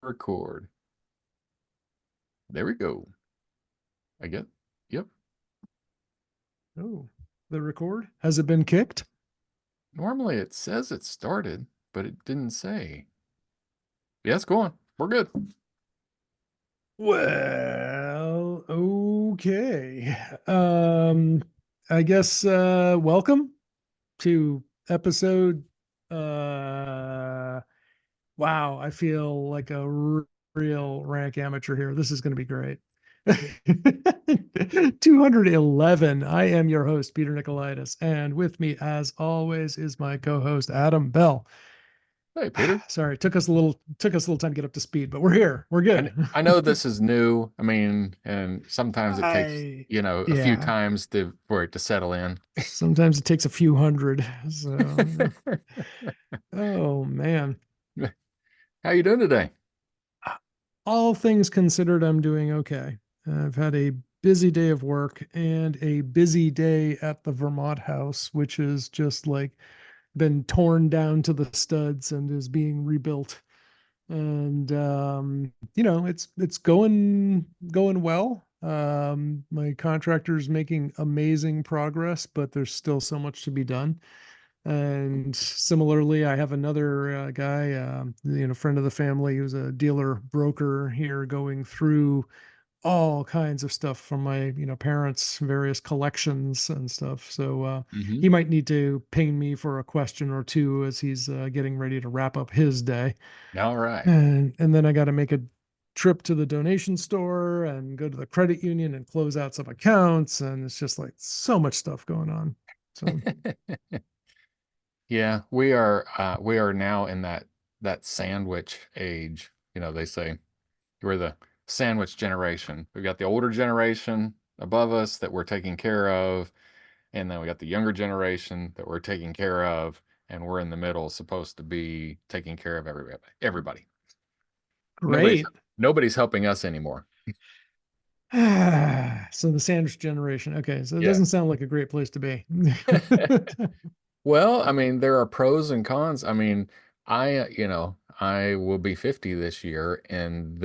Record. There we go. I get. Yep. Oh, the record? Has it been kicked? Normally it says it started, but it didn't say. Yeah, it's going. We're good. Well, okay. I guess welcome to episode wow, I feel like a real rank amateur here. This is going to be great. 211. I am your host, Peter Nikolaidis, and with me, as always, is my co-host Adam Bell. Hey, Peter. Sorry, took us a little time to get up to speed, but we're here. We're good. I know this is new. I mean, and sometimes it takes, I a few yeah. times for it to settle in. Sometimes it takes a few hundred. So, oh man. How you doing today? All things considered, I'm doing okay. I've had a busy day of work and a busy day at the Vermont house, which is just like been torn down to the studs and is being rebuilt. And it's going well. My contractor's making amazing progress, but there's still so much to be done. And similarly, I have another guy, friend of the family, who's a dealer broker here, going through all kinds of stuff from my parents' various collections and stuff. So Hmm. he might need to ping me for a question or two as he's getting ready to wrap up his day. All right. And then I got to make a trip to the donation store and go to the credit union and close out some accounts, and it's just like so much stuff going on. So Yeah, we are now in that sandwich age. They say we're the sandwich generation. We've got the older generation above us that we're taking care of, and then we got the younger generation that we're taking care of, and we're in the middle, supposed to be taking care of everybody. Everybody. Nobody's great. nobody's helping us anymore. So the sandwich generation. Okay, so it Yeah. doesn't sound like a great place to be. Well, I mean, there are pros and cons. I mean, I will be 50 this year, and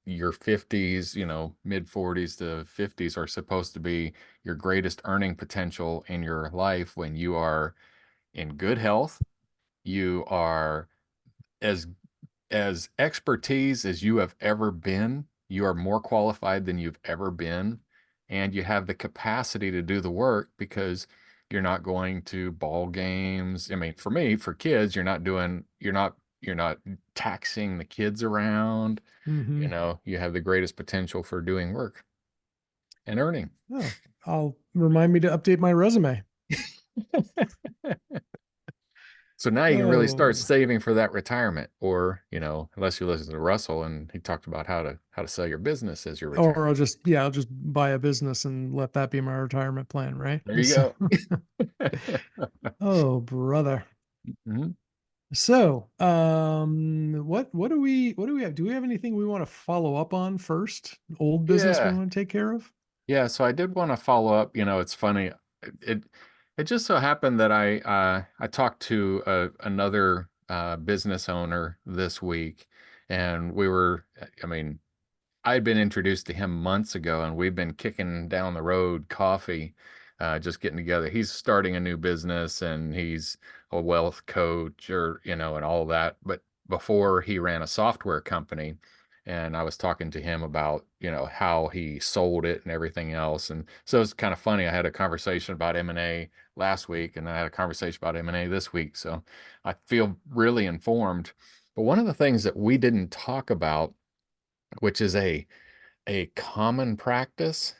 your 50s, mid 40s to 50s are supposed to be your greatest earning potential in your life when you are in good health. You are as expertise as you have ever been. You are more qualified than you've ever been, and you have the capacity to do the work because you're not going to ball games. I mean, for me, for kids, you're not taxing the kids around. Hmm. You have the greatest potential for doing work and earning. Oh, I'll remind me to update my resume. So now you can really start Oh, saving for that retirement, or, unless you listen to Russell and he talked about how to sell your business as your retirement. or I'll just buy a business and let that be my retirement plan, right? There you So, go. oh, brother. Mhm. So, what do we have? Do we have anything we want to follow up on first? Old business we Yeah. want to take care of? Yeah. So I did want to follow up. It's funny. It it just so happened that I talked to another business owner this week, and I mean, I had been introduced to him months ago, and we've been kicking down the road coffee, just getting together. He's starting a new business, and he's a wealth coach, and all that. But before, he ran a software company, and I was talking to him about, how he sold it and everything else. And so it's kind of funny. I had a conversation about M&A last week, and I had a conversation about M&A this week. So I feel really informed. But one of the things that we didn't talk about, which is a common practice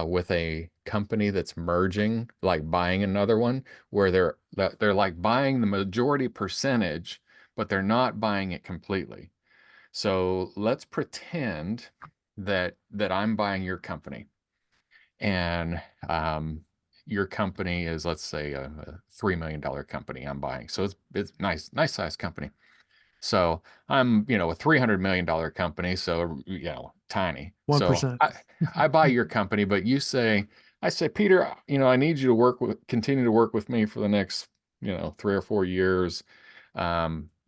with a company that's merging, like buying another one, where they're like buying the majority percentage, but they're not buying it completely. So let's pretend that I'm buying your company, and your company is, let's say, a $3 million company I'm buying. So it's nice size company. So I'm, a $300 million company, so tiny. So 1%. I buy your company, but I say, Peter, I need you to continue to work with me for the next, 3 or 4 years.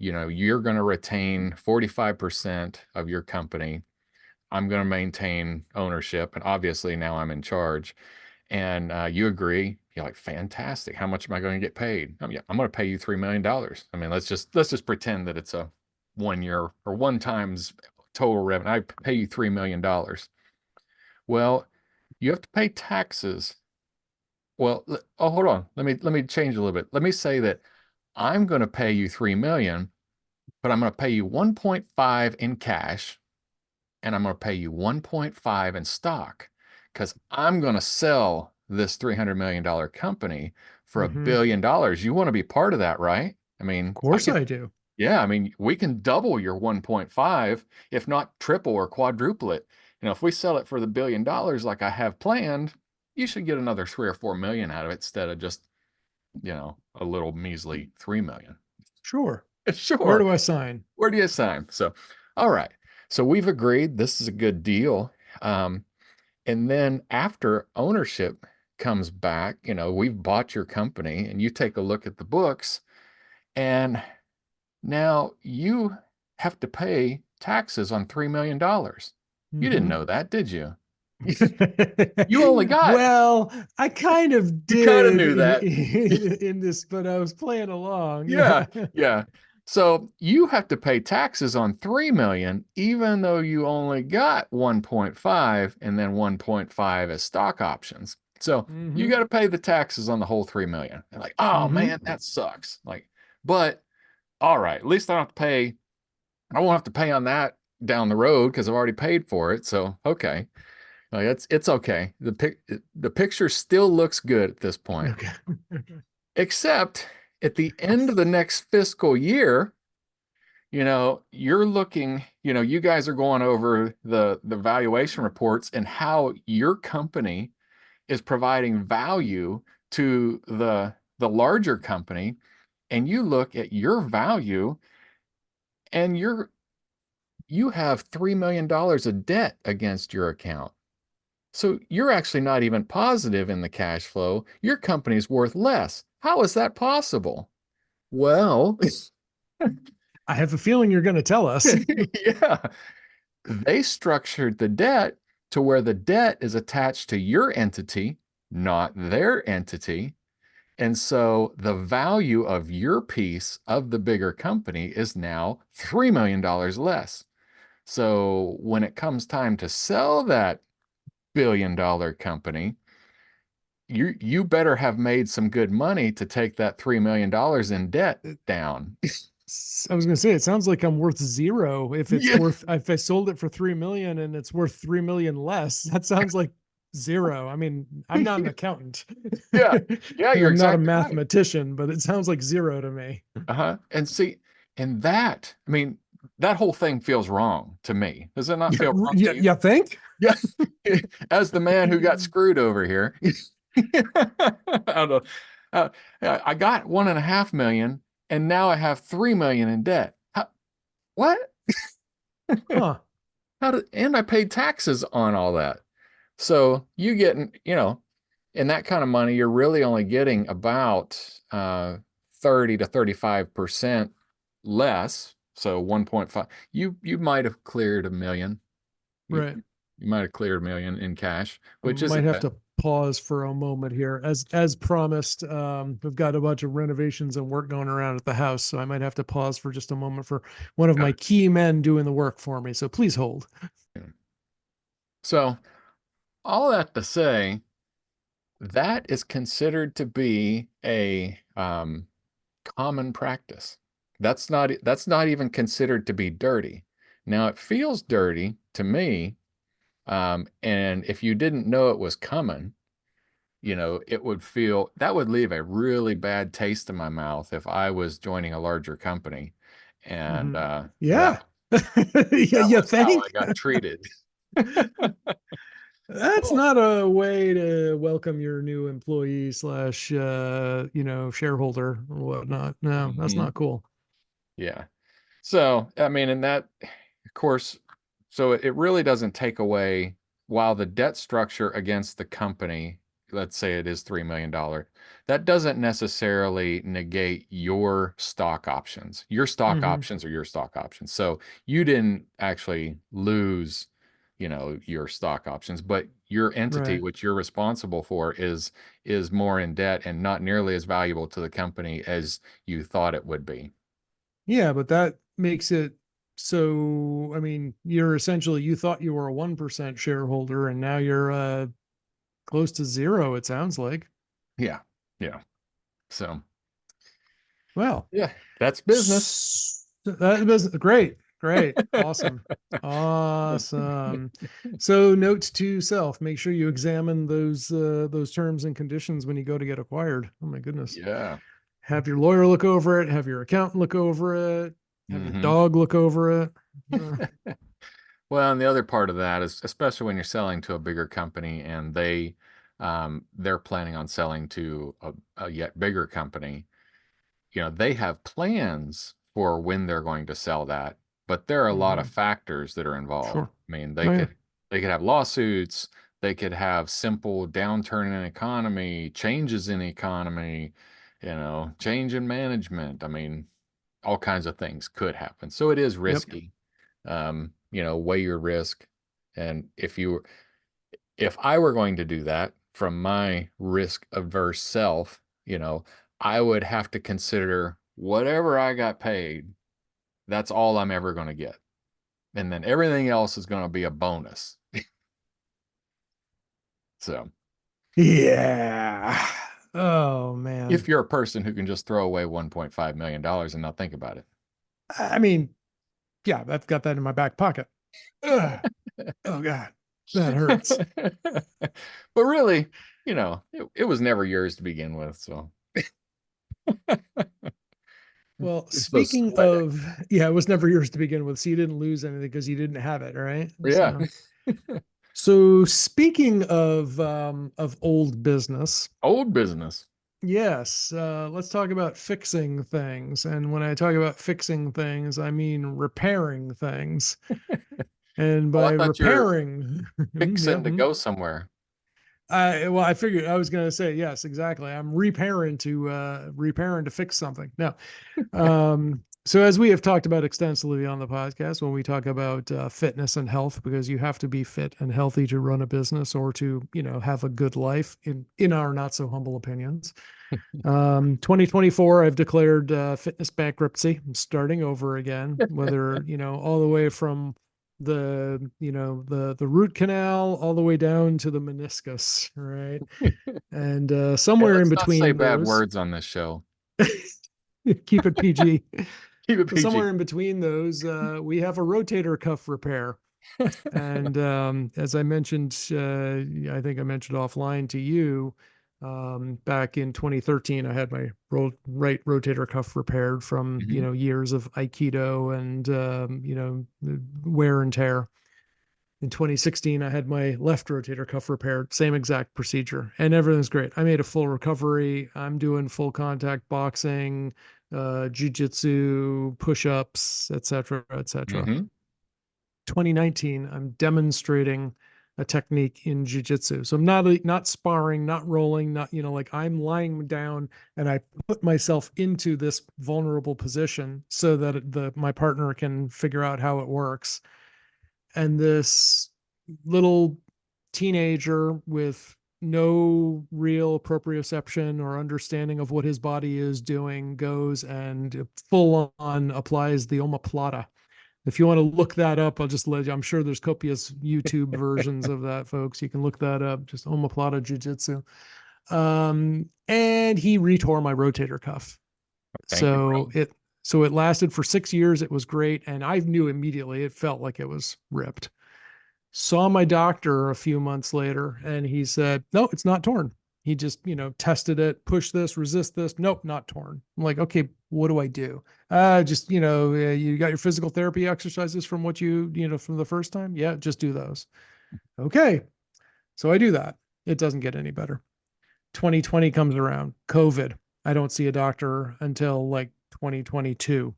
you're going to retain 45% of your company. I'm going to maintain ownership. And obviously now I'm in charge. And you agree. You're like, fantastic. How much am I going to get paid? Yeah, I'm going to pay you $3 million. I mean, let's just pretend that it's a 1 year or one times total revenue. I pay you $3 million. Well, you have to pay taxes. Well, oh, hold on. Let me change a little bit. Let me say that I'm going to pay you 3 million, but I'm going to pay you 1.5 in cash, and I'm going to pay you 1.5 in stock because I'm going to sell this $300 million company for a Mm-hmm. Of billion dollars. You want to be part of that, right? I mean, I course can, I do. yeah, I mean, we can double your 1.5, if not triple or quadruple it. If we sell it for the $1 billion like I have planned, you should get another 3 or 4 million out of it instead of just, a little measly 3 million. Sure. Where Sure. do I sign? Where do you sign? So, all right. So we've agreed this is a good deal. Um, and then after ownership comes back, we've bought your company and you take a look at the books, and now you have to pay taxes on $3 million. You didn't Mm-hmm. know that, did you? You only got, Well, I kind of you kind of did knew that. in this, but I was playing along. Yeah, Yeah. yeah. So you have to pay taxes on 3 million, even though you only got 1.5 and then 1.5 as stock options. So you Mm-hmm. got to pay the taxes on the whole 3 million. And like, oh Mm-hmm. man, that sucks. Like, but all right, at least I don't have to pay, I won't have to pay on that down the road because I've already paid for it. So okay. Like it's okay. The picture still looks good at this point. Okay. Except at the end of the next fiscal year, you're looking, you guys are going over the valuation reports and how your company is providing value to the larger company, and you look at your value and you have $3 million of debt against your account. So you're actually not even positive in the cash flow. Your company's worth less. How is that possible? Well, I have a feeling you're going to tell us. yeah, they structured the debt to where the debt is attached to your entity, not their entity. And so the value of your piece of the bigger company is now $3 million less. So when it comes time to sell that billion-dollar company, you better have made some good money to take that $3 million in debt down. I was going to say, it sounds like I'm worth zero. Yeah, If I sold it for 3 million and it's worth 3 million less, that sounds like zero. I mean, I'm not an accountant. yeah, yeah, And you're I'm not a exactly right. mathematician, but it sounds like zero to me. Uh-huh. And see, and that, I mean, that whole thing feels wrong to me. Does it not Yeah, feel wrong to yeah, you? you think? Yeah. As the man who got screwed over here. I don't know. Uh, I got 1.5 million and now I have 3 million in debt. What? Huh. And I paid taxes on all that. So you getting, in that kind of money, you're really only getting about 30 to 35% less. So 1.5. You might have cleared a million. You, Right. you might have cleared a million in cash, I which might isn't have bad. to pause for a moment here. As promised, we've got a bunch of renovations and work going around at the house, so I might have to pause for just a moment for one of my key men doing the work for me. So please hold. So all that to say, that is considered to be a common practice. That's not even considered to be dirty. Now it feels dirty to me, and if you didn't know it was coming, it would feel that would leave a really bad taste in my mouth if I was joining a larger company, and Mhm. that Yeah. Yeah, that you was how I think? got treated. That's Oh, not a way to welcome your new employee slash shareholder or whatnot. No, that's mhm. not cool. Yeah. So, I mean, and that, of course, so it really doesn't take away, while the debt structure against the company let's say it is $3 million, that doesn't necessarily negate your stock options. Your stock Hmm. options are your stock options. So you didn't actually lose, your stock options, but your entity, Right. which you're responsible for, is more in debt and not nearly as valuable to the company as you thought it would be. Yeah, but that makes it so, I mean, you're essentially, you thought you were a 1% shareholder and now you're close to zero, it sounds like. Yeah. Yeah. So, Well, yeah, that's business. that was great, great, awesome, awesome. So, note to self: make sure you examine those terms and conditions when you go to get acquired. Oh my goodness! Yeah. Have your lawyer look over it. Have your accountant look over it. Have your Hmm. dog look over it. Uh, Well, and the other part of that is, especially when you're selling to a bigger company and they're planning on selling to a yet bigger company, they have plans for when they're going to sell that, but there are a lot of mhm. factors that are involved. Sure. I mean, Oh yeah. they could have lawsuits, they could have simple downturn in economy, changes in economy, change in management. I mean, all kinds of things could happen. So it is Yep. risky. Weigh your risk. And if I were going to do that from my risk averse self, I would have to consider whatever I got paid, that's all I'm ever going to get. And then everything else is going to be a bonus. So Yeah. Oh if man. you're a person who can just throw away $1.5 million and not think about it. I mean, yeah, I've got that in my back pocket. Ugh. Oh God, that hurts. But really, it was never yours to begin with. So Well, you're supposed to speaking sweat it. of, yeah, it was never yours to begin with, so you didn't lose anything because you didn't have it, right? Yeah. So speaking of old business, Old business. yes, let's talk about fixing things. And when I talk about fixing things, I mean repairing things. And Oh, I by thought you're repairing, yeah, fixing to go somewhere. I figured I was going to say yes, exactly. I'm repairing to fix something. No. So as we have talked about extensively on the podcast, when we talk about fitness and health, because you have to be fit and healthy to run a business or to, have a good life in our not so humble opinions. 2024, I've declared fitness bankruptcy. I'm starting over again, whether, all the way from the root canal all the way down to the meniscus, right? And Hey, somewhere in let's not say between bad those, words on this show. keep it PG. Keep it So somewhere PG. in between those, we have a rotator cuff repair. And as I mentioned, I think I mentioned offline to you, back in 2013, I had my right rotator cuff repaired from, Hmm. years of Aikido and, wear and tear. In 2016, I had my left rotator cuff repaired, same exact procedure, and everything's great. I made a full recovery. I'm doing full contact boxing, jujitsu, push-ups, etc., etc. Hmm. 2019, I'm demonstrating a technique in jujitsu. So I'm not sparring, not rolling, not like I'm lying down and I put myself into this vulnerable position so that my partner can figure out how it works. And this little teenager with no real proprioception or understanding of what his body is doing goes and full on applies the omoplata. If you want to look that up, I'll just let you. I'm sure there's copious YouTube versions of that, folks. You can look that up. Just omoplata jiu-jitsu. And he retore my rotator cuff. Thank you, So bro. it lasted for 6 years. It was great, and I knew immediately. It felt like it was ripped. Saw my doctor a few months later, and he said, "No, it's not torn." He just, tested it, push this, resist this. Nope, not torn. I'm like, okay, what do I do? Just, you got your physical therapy exercises from what from the first time. Yeah, just do those. Okay. So I do that. It doesn't get any better. 2020 comes around, COVID. I don't see a doctor until like 2022.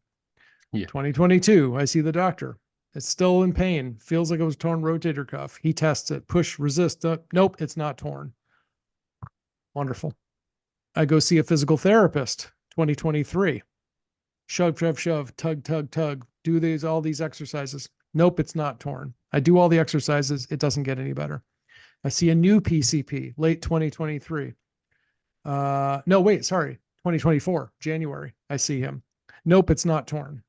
Yeah. 2022, I see the doctor. It's still in pain. Feels like it was torn rotator cuff. He tests it. Push, resist. Nope, it's not torn. Wonderful. I go see a physical therapist, 2023. Shove, shove, shove, tug, tug, tug. Do all these exercises. Nope, it's not torn. I do all the exercises. It doesn't get any better. I see a new PCP, late 2023. No, wait, sorry, 2024, January. I see him. Nope, it's not torn.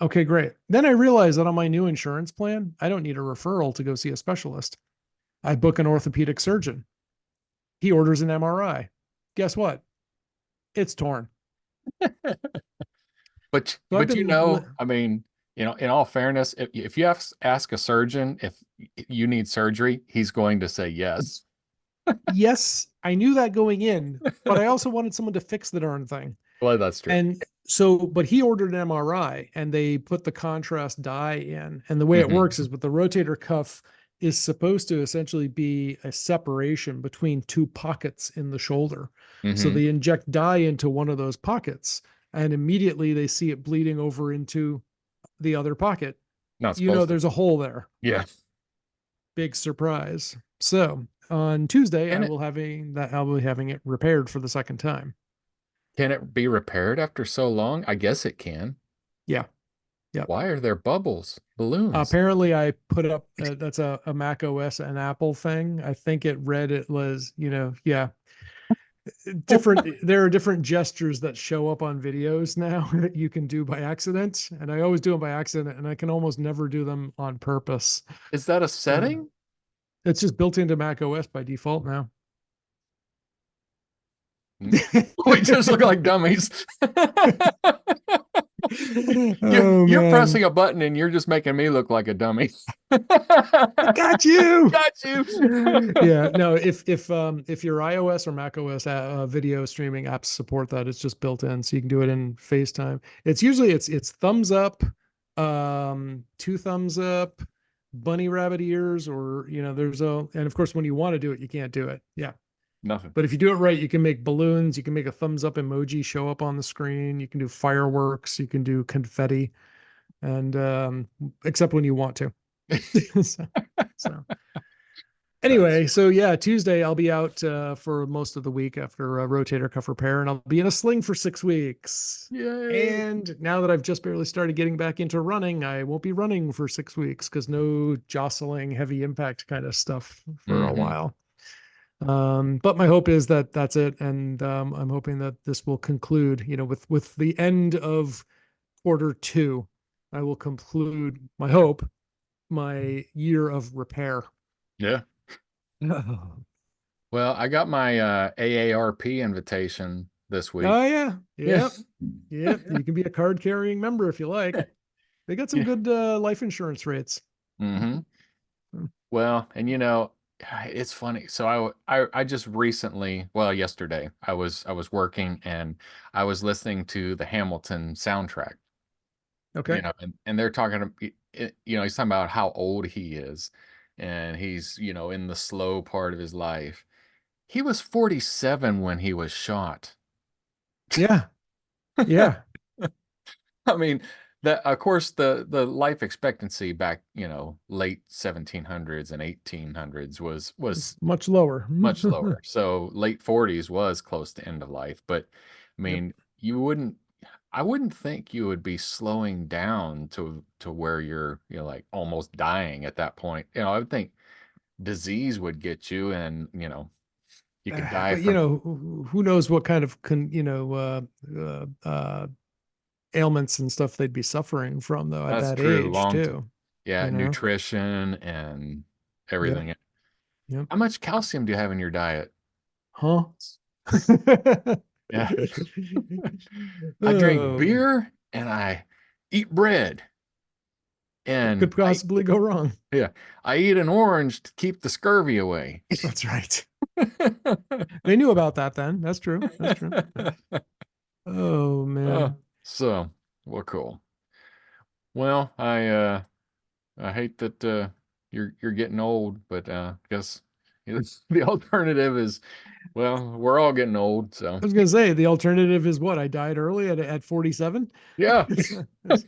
Okay, great. Then I realized that on my new insurance plan, I don't need a referral to go see a specialist. I book an orthopedic surgeon. He orders an MRI. Guess what? It's torn. So I've But been, I mean, in all fairness, if you ask a surgeon if you need surgery, he's going to say yes. yes, I knew that going in, but I also wanted someone to fix the darn thing. Well, that's true. And so, but he ordered an MRI and they put the contrast dye in. And the way it Hmm. works is with the rotator cuff is supposed to essentially be a separation between two pockets in the shoulder. So Hmm. they inject dye into one of those pockets and immediately they see it bleeding over into the other pocket. Not You know, supposed to. there's a hole there. Yeah. Big surprise. So on Tuesday, Can it I'll be having it repaired for the second time. can it be repaired after so long? I guess it can. Yeah. Yeah. Why are there bubbles, balloons? Apparently I put up that's a Mac OS and Apple thing. I think it read it was, yeah, different. There are different gestures that show up on videos now that you can do by accident. And I always do them by accident and I can almost never do them on purpose. Is that a So setting? it's just built into Mac OS by default now. We just look like dummies. Oh You're man. pressing a button and you're just making me look like a dummy. I got you. Got you. Yeah, no, if your iOS or Mac OS video streaming apps support that, it's just built in, so you can do it in FaceTime. It's usually it's thumbs up, two thumbs up, bunny rabbit ears, or and of course when you want to do it, you can't do it. Yeah. Nothing. But if you do it right, you can make balloons, you can make a thumbs up emoji show up on the screen, you can do fireworks, you can do confetti, and except when you want to. so, so That's anyway, so yeah, Tuesday I'll be out for most of the week after a rotator cuff repair, and I'll be in a sling for 6 weeks. yay. And now that I've just barely started getting back into running, I won't be running for 6 weeks because no jostling, heavy impact kind of stuff for a Hmm. while. But my hope is that that's it, and I'm hoping that this will conclude. With the end of quarter 2, I will conclude. My hope, my year of repair. Yeah. Oh Well, I got my AARP invitation this week. yeah, Yeah. yep, yep. You can be a card carrying member if you like. They got some Yeah. good life insurance rates. Hmm. Well, and it's funny. So I just recently, well, yesterday, I was working and I was listening to the Hamilton soundtrack, Okay. and they're talking, he's talking about how old he is, and he's, in the slow part of his life. He was 47 when he was shot. Yeah, yeah. I mean, that of course the life expectancy back, late 1700s and 1800s was It's much lower. much lower. So late 40s was close to end of life, but I Yep. mean, you wouldn't I wouldn't think you would be slowing down to where you're, like almost dying at that point. I would think disease would get you and, you could die But from. who knows what kind of ailments and stuff they'd be suffering from though at That's that true. age too. Yeah, You know. nutrition and Yep. everything. Yep. How much calcium do you have in your diet? Huh? Yeah. I drink Oh, beer and I eat bread what and could possibly go wrong? yeah, I eat an orange to keep the scurvy away. That's right. They knew about that then. That's true. That's true. Oh Oh, man. so well, cool. Well, I hate that you're getting old, but I guess the alternative is, well, we're all getting old, so I was gonna say the alternative is what? I died early at 47. yeah. So,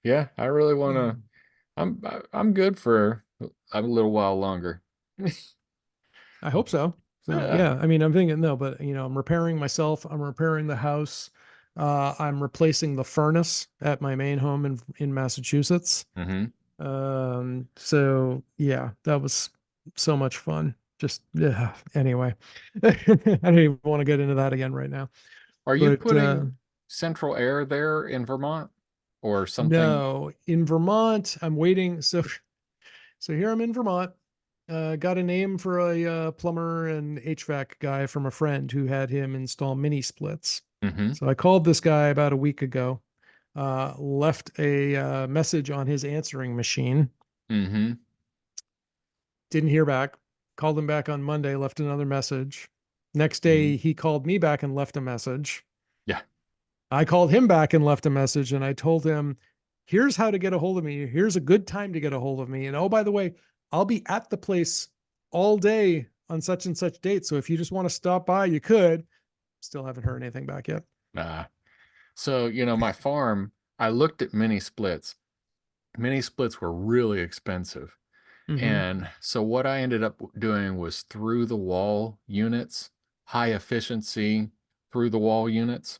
Yeah, I really want to. hmm. I'm good for a little while longer. I hope so. So Yeah. yeah, I mean, I'm thinking no, but I'm repairing myself. I'm repairing the house. I'm replacing the furnace at my main home in Massachusetts. Hmm. So yeah, that was so much fun. Just yeah, anyway. I don't even want to get into that again right now. Are you But putting central air there in Vermont or something? no, in Vermont, I'm waiting. So here I'm in Vermont. Got a name for a plumber and HVAC guy from a friend who had him install mini splits. Hmm. So I called this guy about a week ago, left a message on his answering machine. Hmm. Didn't hear back. Called him back on Monday, left another message. Next Hmm. day, he called me back and left a message. Yeah. I called him back and left a message, and I told him, here's how to get a hold of me. Here's a good time to get a hold of me. And oh, by the way, I'll be at the place all day on such and such date. So if you just want to stop by, you could. Still haven't heard anything back yet. Uh, so, my farm, I looked at mini splits. Mini splits were really expensive. Mm-hmm. And so what I ended up doing was through the wall units, high efficiency through the wall units.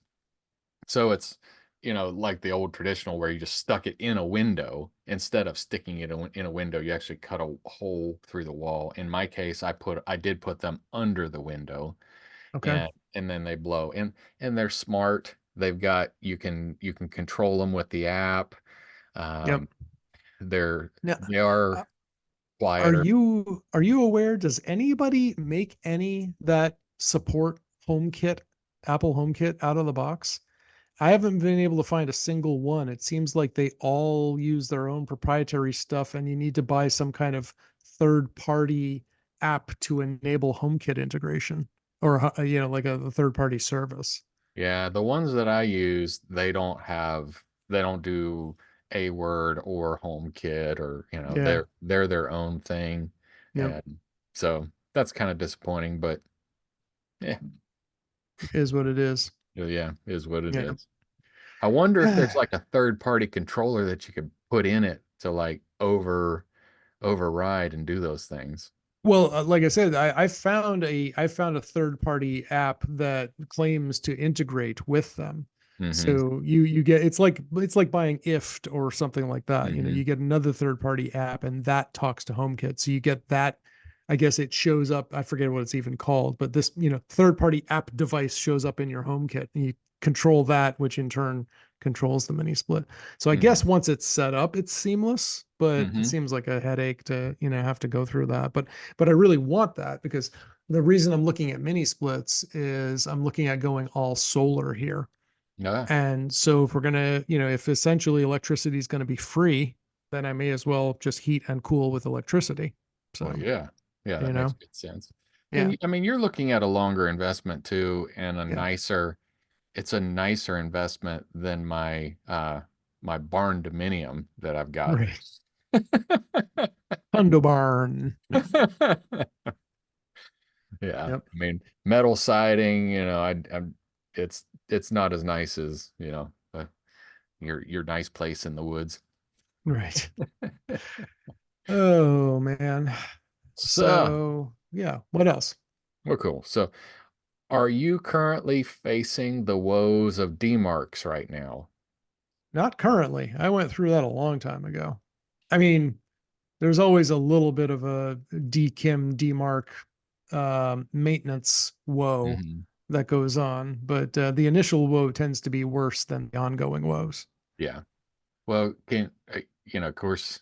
So it's, like the old traditional where you just stuck it in a window instead of sticking it in a window, you actually cut a hole through the wall. In my case, I did put them under the window Okay. and then they blow. And they're smart. They've got you can control them with the app. Yep. Um, Now, they are uh, are quieter. you aware? Does anybody make any that support HomeKit, Apple HomeKit out of the box? I haven't been able to find a single one. It seems like they all use their own proprietary stuff, and you need to buy some kind of third party app to enable HomeKit integration or, like a third party service. Yeah, the ones that I use, they don't do a word or HomeKit or, Yeah. they're their own thing. Yep. And so that's kind of disappointing, but yeah, Is what it is. yeah, is what it Yep. is. I wonder if there's like a third party controller that you could put in it to like override and do those things. Well, like I said, I found a third party app that claims to integrate with them. Mm-hmm. So you get it's like buying IFT or something like that. Mm-hmm. You get another third party app and that talks to HomeKit. So you get that. I guess it shows up. I forget what it's even called, but this third party app device shows up in your HomeKit, and you control that, which in turn controls the mini split. So I Mm-hmm. guess once it's set up, it's seamless, but it Mm-hmm. seems like a headache to have to go through that. But I really want that because the reason I'm looking at mini splits is I'm looking at going all solar here. Yeah. And so if we're gonna, if essentially electricity is going to be free, then I may as well just heat and cool with electricity. Well, So, yeah. Yeah, that you makes know, good sense. yeah, And I mean, you're looking at a longer investment too and yeah, it's a nicer investment than my barn dominium that I've got. right. Hundo barn. Yeah. Yep. I mean, metal siding, it's not as nice as, your nice place in the woods. Right. Oh man. So, So yeah. What else? well, cool. So, are you currently facing the woes of Dmarcs right now? Not currently. I went through that a long time ago. I mean, there's always a little bit of a Dmarc maintenance woe Hmm. that goes on, but the initial woe tends to be worse than the ongoing woes. Yeah. Well, of course,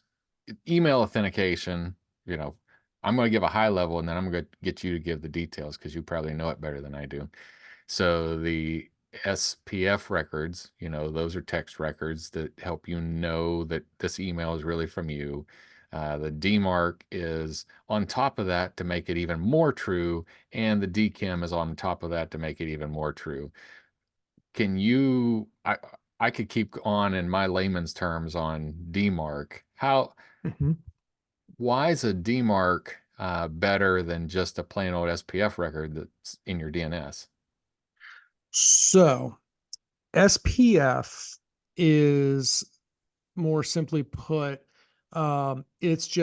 email authentication, you know, I'm going to give a high level and then I'm going to get you to give the details because you probably know it better than I do. So the SPF records, those are text records that help you know that this email is really from you. The DMARC is on top of that to make it even more true, and the DKIM is on top of that to make it even more true. Can you, I could keep on in my layman's terms on DMARC. Mhm. Why is a DMARC better than just a plain old SPF record that's in your DNS? So SPF is more simply put, it's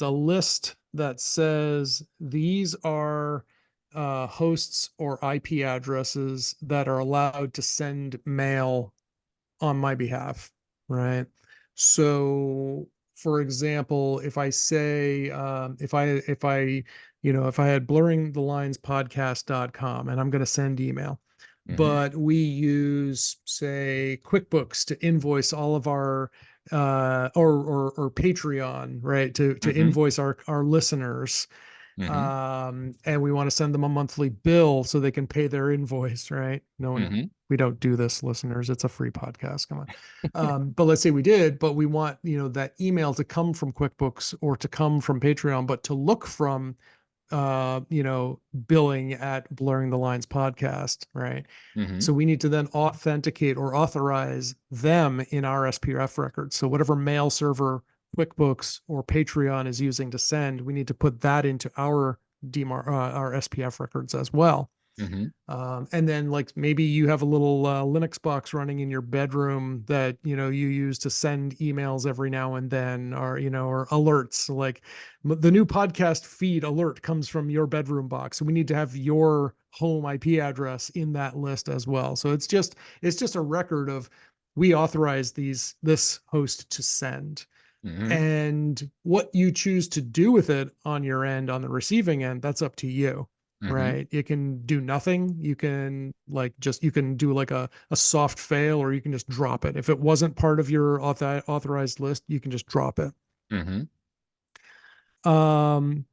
a list that says these are hosts or IP addresses that are allowed to send mail on my behalf, right? So, for example, if I say, if I had blurring the lines podcast.com and I'm going to send email, Mm-hmm. but we use, say, QuickBooks to invoice all of our, or Patreon, right? To Mm-hmm. invoice our listeners, Mm-hmm. and we want to send them a monthly bill so they can pay their invoice, right? No one, Mm-hmm. we don't do this, listeners. It's a free podcast. Come on. But let's say we did, but we want, that email to come from QuickBooks or to come from Patreon, but to look from, billing at Blurring the Lines podcast, right? Mm-hmm. So we need to then authenticate or authorize them in our SPF records. So whatever mail server QuickBooks or Patreon is using to send, we need to put that into our Dmarc, our SPF records as well. Mm-hmm. And then like maybe you have a little Linux box running in your bedroom that you use to send emails every now and then, or or alerts. Like the new podcast feed alert comes from your bedroom box, so we need to have your home IP address in that list as well. So it's just a record of we authorize this host to send, Mm-hmm. and what you choose to do with it on your end, on the receiving end, that's up to you, Mm-hmm. right? It can do nothing. You can you can do like a soft fail, or you can just drop it. If it wasn't part of your authorized list, you can just drop it. Mm-hmm. Um,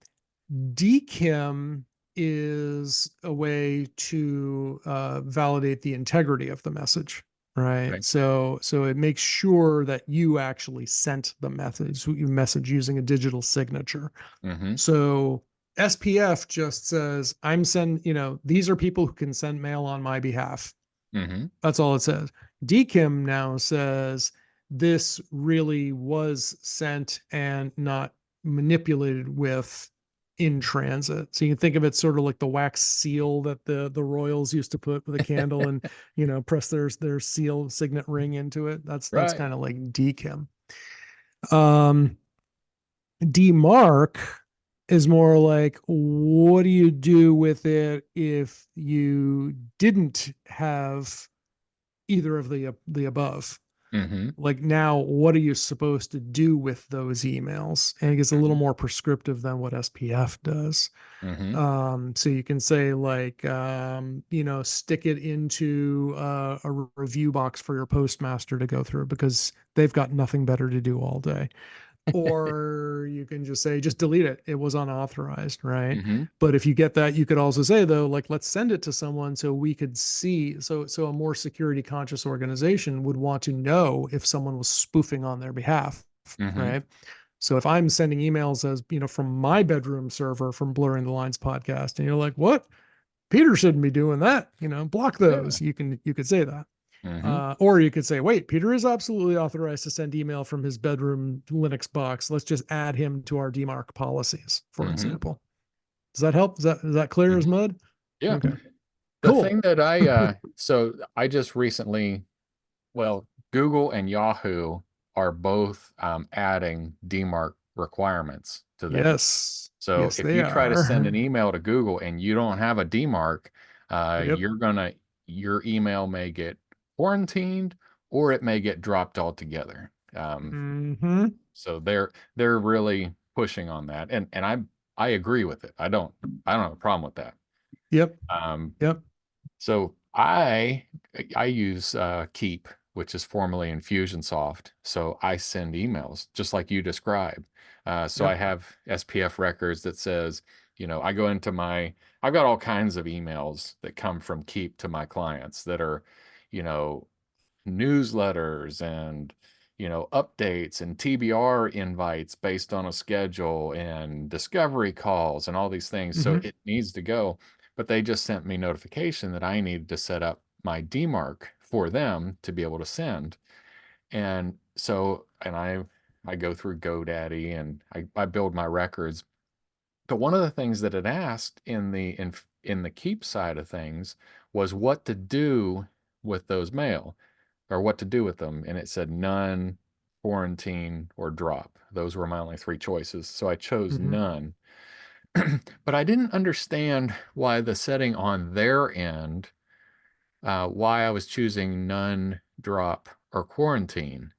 DKIM is a way to validate the integrity of the message, right? Okay. So it makes sure that you actually sent the message using a digital signature. Mm-hmm. So SPF just says, these are people who can send mail on my behalf. Mm-hmm. That's all it says. DKIM now says this really was sent and not manipulated with in transit. So you can think of it sort of like the wax seal that the royals used to put with a candle and press their seal signet ring into it. That's Right. kind of like DKIM. Um, Dmarc is more like, what do you do with it if you didn't have either of the above? Mm-hmm. Like now, what are you supposed to do with those emails? And it gets a little Mm-hmm. more prescriptive than what SPF does. Mm-hmm. So you can say like, stick it into a review box for your postmaster to go through because they've got nothing better to do all day. Or you can just say, just delete it. It was unauthorized, right? Mm-hmm. But if you get that, you could also say though, like, let's send it to someone so we could see. So a more security conscious organization would want to know if someone was spoofing on their behalf, Mm-hmm. right? So if I'm sending emails as from my bedroom server from Blurring the Lines podcast, and you're like, what? Peter shouldn't be doing that. Block Yeah. those. You could say that. Mm-hmm. Or you could say, wait, Peter is absolutely authorized to send email from his bedroom Linux box. Let's just add him to our DMARC policies, for Mm-hmm. example. Does that help? Is that clear as Mm-hmm. mud? Yeah. Okay, The cool. thing that I just recently, well, Google and Yahoo are both adding DMARC requirements to them. Yes. So Yes, if they you try to send an are. email to Google and you don't have a DMARC, Yep. your email may get quarantined or it may get dropped altogether. Mm-hmm. So they're really pushing on that, and I agree with it. I don't have a problem with that. Yep. Um, Yep. so I use Keep, which is formerly Infusionsoft. So I send emails just like you described. So I Yep. have SPF records that says, I go into I've got all kinds of emails that come from Keep to my clients that are, you know, newsletters and updates and TBR invites based on a schedule and discovery calls and all these things. So Mm-hmm. it needs to go, but they just sent me notification that I needed to set up my DMARC for them to be able to send. And so, and I go through GoDaddy and I build my records. But one of the things that it asked in the keep side of things was what to do with those mail or what to do with them. And it said none, quarantine, or drop. Those were my only three choices. So I chose Mm-hmm. none. But I didn't understand why the setting on their end, why I was choosing none, drop, or quarantine.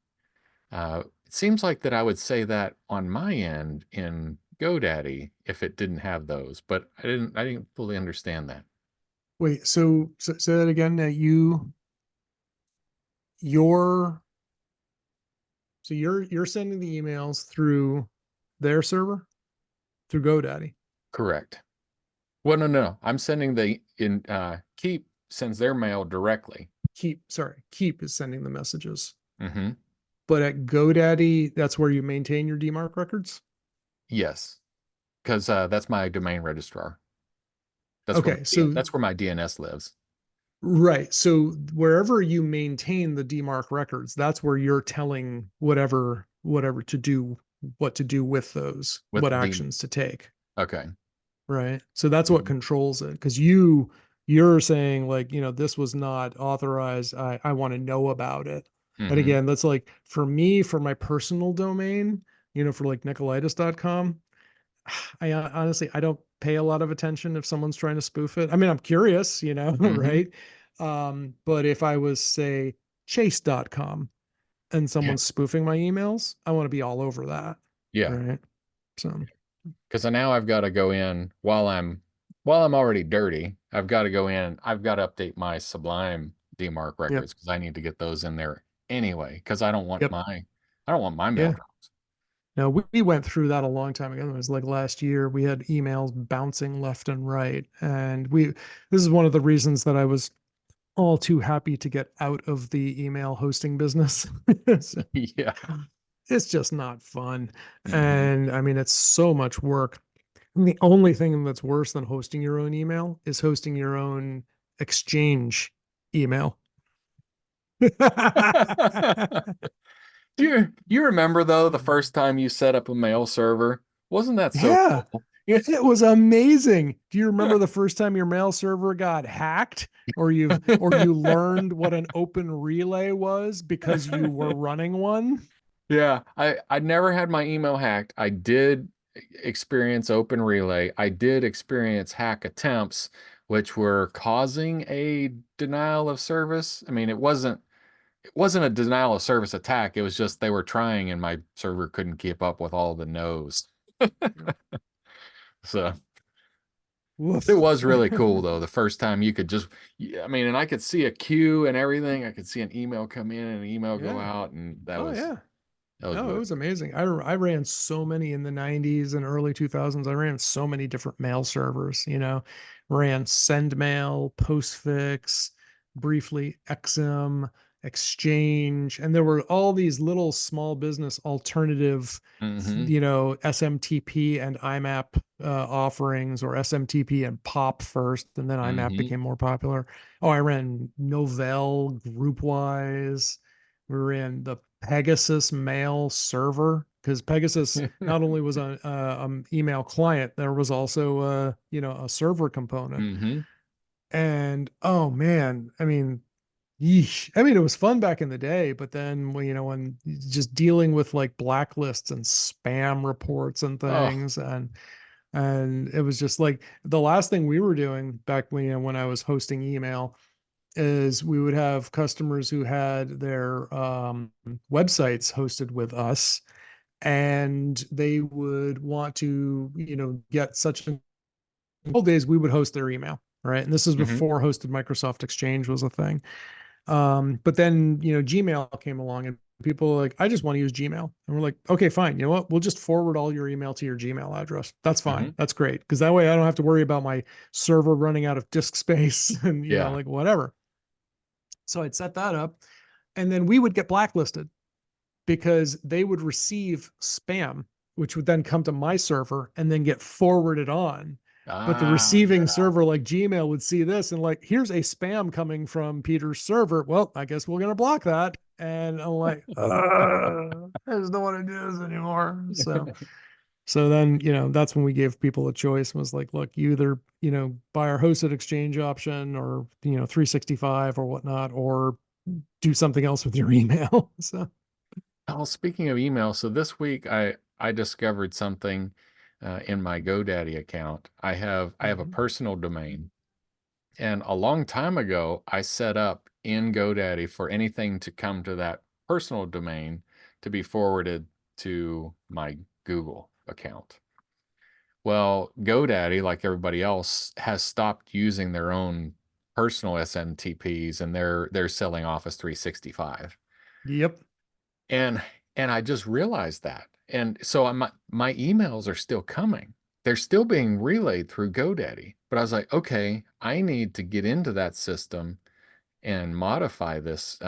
It seems like that I would say that on my end in GoDaddy if it didn't have those, but I didn't fully understand that. Wait, so say that again. That your you're sending the emails through their server through GoDaddy. Correct. Well, no, no, no. I'm sending the in Keep sends their mail directly. Keep is sending the messages. Hmm. But at GoDaddy, that's where you maintain your Dmarc records. Yes, because that's my domain registrar. Okay, so That's where my DNS lives. right. So wherever you maintain the Dmarc records, that's where you're telling whatever to do, what to do with those, With what the D. actions to take. Okay. Right. So that's what Mhm. controls it. Because you're saying like, this was not authorized. I want to know about it. And Hmm. again, that's like for me, for my personal domain, for like Nikolaidis.com, honestly, I don't pay a lot of attention if someone's trying to spoof it. I mean, I'm curious, Hmm. right? But if I was, say, chase.com and Yeah. someone's spoofing my emails, I want to be all over that. Yeah. Right. So, Because now I've got to go in while I'm already dirty. I've got to go in. I've got to update my Sublime DMARC yep. records because I need to get those in there anyway. Because Yep. I don't want my mail Yeah. drops. No, we went through that a long time ago. It was like last year. We had emails bouncing left and right. And this is one of the reasons that I was all too happy to get out of the email hosting business. So, Yeah. it's just not fun. Hmm. And I mean, it's so much work. And the only thing that's worse than hosting your own email is hosting your own Exchange email. Do you remember though the first time you set up a mail server? Wasn't that so Yeah, cool? Yeah. it was amazing. Do you remember the first time your mail server got hacked or you learned what an open relay was because you were running one? Yeah, I never had my email hacked. I did experience Open Relay. I did experience hack attempts, which were causing a denial of service. I mean, it wasn't a denial of service attack. It was just they were trying and my server couldn't keep up with all the no's. Yeah. So it Woof. was really cool though. The first time you could just, yeah, I mean, and I could see a queue and everything. I could see an email come in and an email go Yeah. out, and that Oh was yeah. that was No, it really was amazing. I ran so many in the 90s and early 2000s. I ran so many different mail servers, ran SendMail, Postfix, briefly Exim, Exchange, and there were all these little small business alternative, cool. SMTP and IMAP offerings, or SMTP and POP first, and then IMAP Hmm. became more popular. Oh, I ran Novell, GroupWise. We ran the Pegasus mail server because Pegasus not only was an email client, there was also a server component. Hmm. And oh man, I mean, yeesh. I mean, it was fun back in the day, but then when just dealing with like blacklists and spam reports and Oh. things, and it was just like the last thing we were doing back when I was hosting email is we would have customers who had their websites hosted with us, and they would want to get such an old days we would host their email, right? And this is Hmm. before hosted Microsoft Exchange was a thing. But then Gmail came along, and people were like, I just want to use Gmail. And we're like, okay, fine. You know what, we'll just forward all your email to your Gmail address. That's Hmm. fine, that's great, because that way I don't have to worry about my server running out of disk space and Yeah. like whatever. So I'd set that up, and then we would get blacklisted because they would receive spam, which would then come to my server and then get forwarded on. But the Ah, receiving yeah. server like Gmail would see this and like, here's a spam coming from Peter's server. Well, I guess we're going to block that. And I'm like, I just don't want to do this anymore. So then, that's when we gave people a choice, was like, look, you either, buy our hosted exchange option or, 365 or whatnot, or do something else with your email. So, Oh, speaking of email, so this week I discovered something in my GoDaddy account. I have a Mhm. personal domain, and a long time ago, I set up in GoDaddy for anything to come to that personal domain to be forwarded to my Google account. Well, GoDaddy, like everybody else, has stopped using their own personal SMTPs, and they're selling Office 365. Yep. And and I just realized that. And so my emails are still coming. They're still being relayed through GoDaddy. But I was like, okay, I need to get into that system and modify this,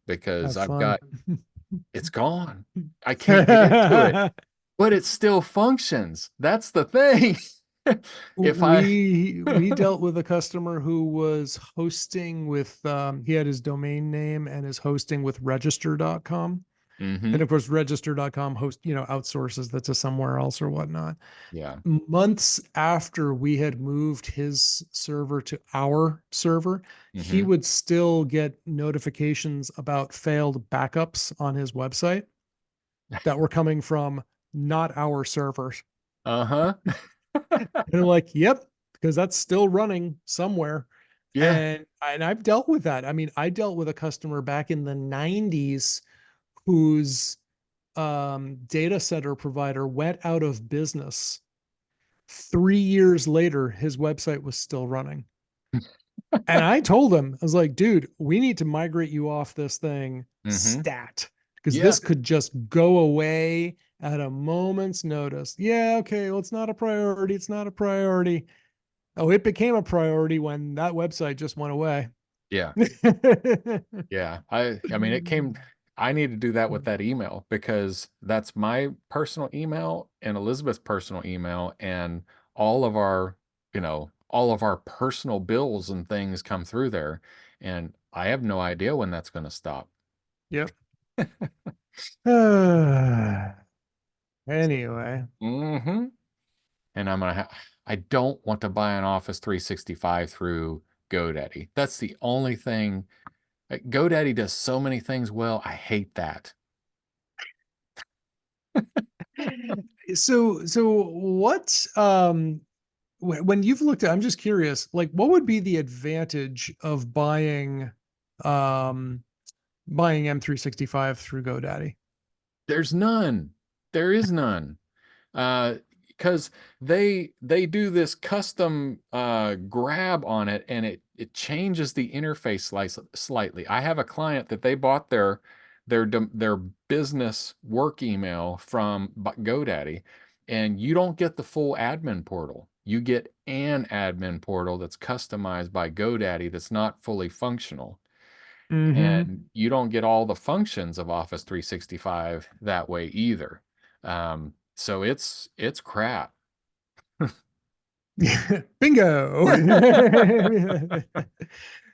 because Have I've fun. got it's gone. I can't get into it, but it still functions. That's the thing. If I We dealt with a customer who was hosting with he had his domain name and is hosting with register.com. And hmm of course, register.com host, outsources that to somewhere else or whatnot. yeah. Months after we had moved his server to our server, he hmm would still get notifications about failed backups on his website that were coming from not our servers. Uh-huh. And I'm like, yep, because that's still running somewhere. Yeah. And I've dealt with that. I mean, I dealt with a customer back in the 90s whose data center provider went out of business. 3 years later, his website was still running. And I told him, I was like, dude, we need to migrate you off this thing hmm stat because Yeah. this could just go away at a moment's notice. Yeah, okay, well, it's not a priority. It's not a priority. Oh, it became a priority when that website just went away. Yeah. Yeah. I mean, I need to do that with that email because that's my personal email and Elizabeth's personal email, and all of our, all of our personal bills and things come through there. And I have no idea when that's going to stop. Yep. Anyway, hmm And I don't want to buy an Office 365 through GoDaddy. That's the only thing. GoDaddy does so many things well. I hate that. so what when you've looked at, I'm just curious, like what would be the advantage of um buying M365 through GoDaddy? There's none. There is none. Because they do this custom grab on it, and it changes the interface slightly. I have a client that they bought their business work email from GoDaddy, and you don't get the full admin portal. You get an admin portal that's customized by GoDaddy that's not fully functional. Mm-hmm. And you don't get all the functions of Office 365 that way either. So it's crap. Bingo.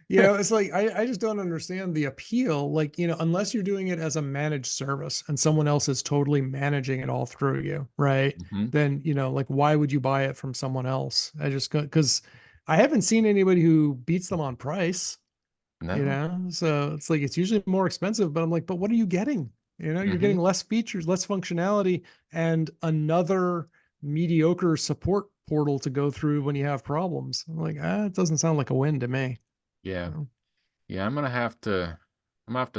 It's like I just don't understand the appeal. Like, unless you're doing it as a managed service and someone else is totally managing it all through you, right? hmm Then, like why would you buy it from someone else? I just go because I haven't seen anybody who beats them on price, No. So it's like it's usually more expensive, but I'm like, but what are you getting? You're hmm getting less features, less functionality, and another mediocre support portal to go through when you have problems. I'm like, it doesn't sound like a win to me. Yeah. So, Yeah, I'm gonna have to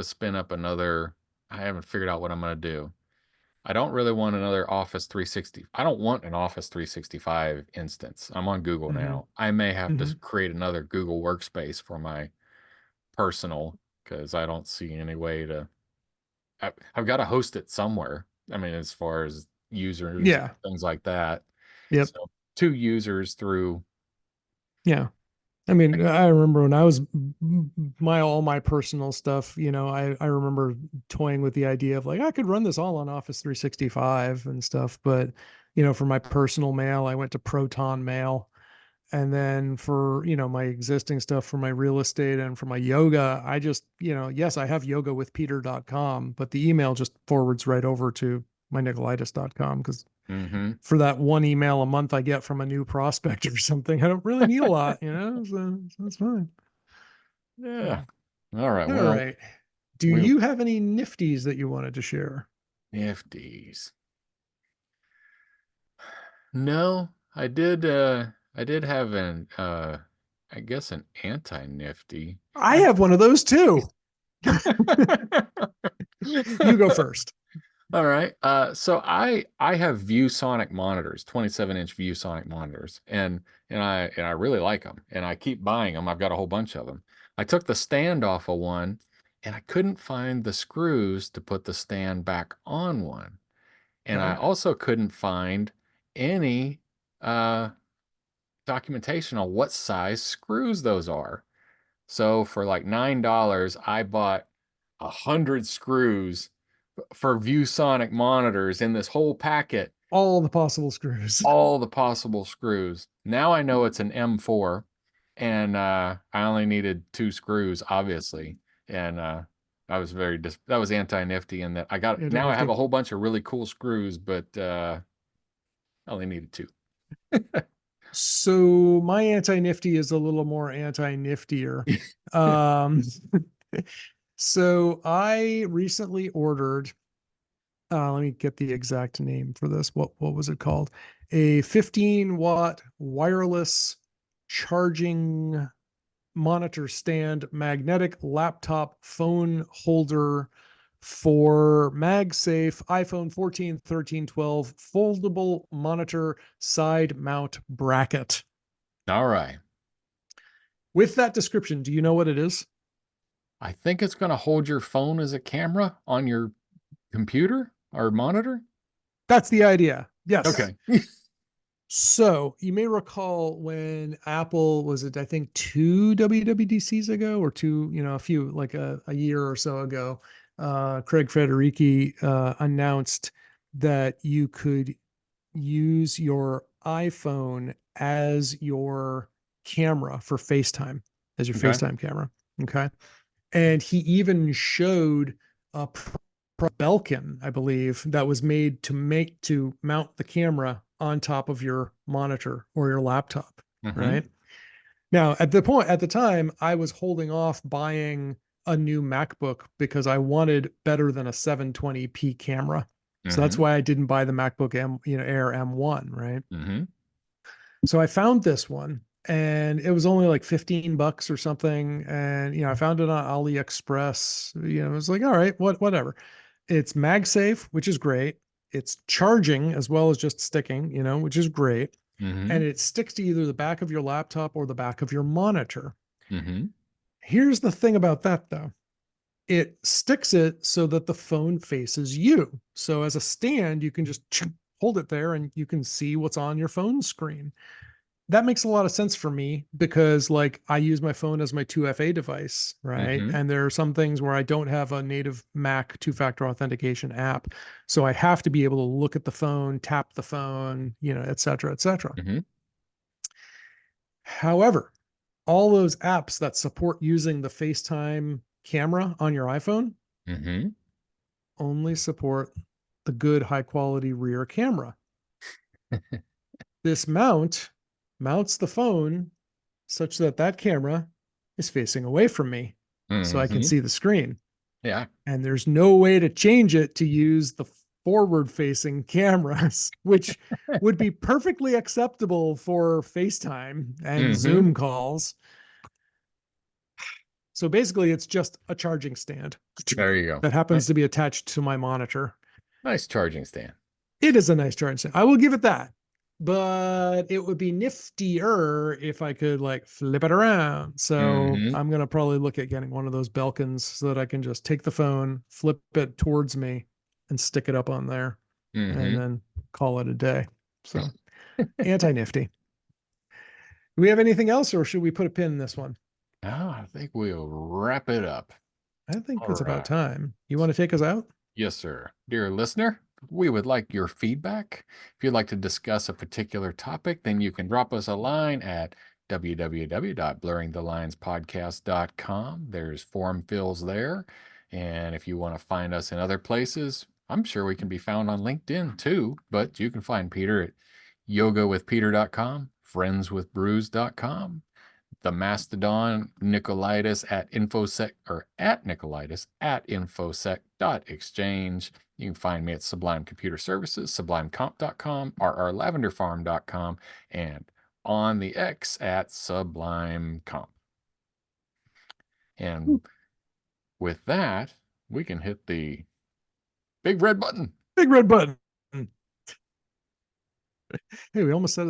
spin up another. I haven't figured out what I'm gonna do. I don't really want another Office 360. I don't want an Office 365 instance. I'm on Google hmm now. I may have hmm to create another Google workspace for my personal, because I don't see any way to I've got to host it somewhere. I mean, as far as users, Yeah. things like that. Yep. So two users through. Yeah. I mean, I remember when I was my all my personal stuff, I remember toying with the idea of like I could run this all on Office 365 and stuff, but for my personal mail, I went to Proton Mail. And then for, my existing stuff for my real estate and for my yoga, I just, yes, I have yogawithpeter.com, but the email just forwards right over to my Nikolaidis.com because hmm for that one email a month I get from a new prospect or something. I don't really need a lot, so that's fine. Yeah. So, All right. all Well, right. Do we you have any nifties that you wanted to share? Nifties. No, I did have an I guess an anti-nifty. I I have one of those too. You go first. All right. So I have ViewSonic monitors, 27-inch ViewSonic monitors, and I really like them, and I keep buying them. I've got a whole bunch of them. I took the stand off of one, and I couldn't find the screws to put the stand back on one, and I Okay. also couldn't find any uh, documentation on what size screws those are. So for like $9, I bought 100 screws for ViewSonic monitors in this whole packet, All the possible screws. all the possible screws. Now I know it's an M4, and I only needed 2 screws, obviously. And I was that was anti-nifty, and that now I have Anti-nifty. a whole bunch of really cool screws, but I only needed two. So my anti-nifty is a little more anti-niftier. Um, so I recently ordered, let me get the exact name for this. What was it called? A 15-watt wireless charging monitor stand magnetic laptop phone holder for MagSafe iPhone 14, 13, 12 foldable monitor side mount bracket. All right. With that description, do you know what it is? I think it's going to hold your phone as a camera on your computer or monitor. That's the idea. Yes. Okay. So you may recall when Apple was it, I think two WWDCs ago or two, a few like a year or so ago, Craig Federighi announced that you could use your iPhone as your camera for FaceTime, as your Okay. FaceTime camera. Okay. And he even showed a Belkin, I believe, that was made to mount the camera on top of your monitor or your laptop, Mm-hmm. right? Now, at the time, I was holding off buying a new MacBook because I wanted better than a 720p camera. So that's Mm-hmm. why I didn't buy the MacBook Air M1, right? Mm-hmm. So I found this one and it was only like 15 bucks or something. And, I found it on AliExpress. It was like, all right, whatever. It's MagSafe, which is great. It's charging as well as just sticking, which is great. Mm-hmm. And it sticks to either the back of your laptop or the back of your monitor. Mm-hmm. Here's the thing about that though. It sticks it so that the phone faces you. So as a stand, you can just hold it there and you can see what's on your phone screen. That makes a lot of sense for me because like I use my phone as my 2FA device, right? Mm-hmm. And there are some things where I don't have a native Mac two-factor authentication app. So I have to be able to look at the phone, tap the phone, et cetera, et cetera. Mm-hmm. However, all those apps that support using the FaceTime camera on your iPhone Mm-hmm. only support the good high quality rear camera. This mounts the phone such that that camera is facing away from me so I can Mm-hmm. see the screen. Yeah. And there's no way to change it to use the forward facing cameras, which would be perfectly acceptable for FaceTime and Mm-hmm. Zoom calls. So basically, it's just a charging stand There you go. that happens to be attached to my monitor. Nice charging stand. It is a nice charging stand. I will give it that. But it would be niftier if I could like flip it around. So Mm-hmm. I'm gonna probably look at getting one of those Belkins so that I can just take the phone, flip it towards me, and stick it up on there, and Mm-hmm. then call it a day. So anti-nifty. Do we have anything else, or should we put a pin in this one? Oh, I think we'll wrap it up. I think All it's about right. time. You want to take us out? Yes, sir. Dear listener, we would like your feedback. If you'd like to discuss a particular topic, then you can drop us a line at www.blurringthelinespodcast.com. There's form fills there. And if you want to find us in other places, I'm sure we can be found on LinkedIn too, but you can find Peter at yogawithpeter.com, friendswithbrews.com. the Mastodon, Nikolaidis at infosec or at Nikolaidis at infosec.exchange. You can find me at Sublime Computer Services, sublimecomp.com, rrlavenderfarm.com, and on the X at Sublime Comp. And with that, we can hit the big red button. Big red button. Hey, we almost said it.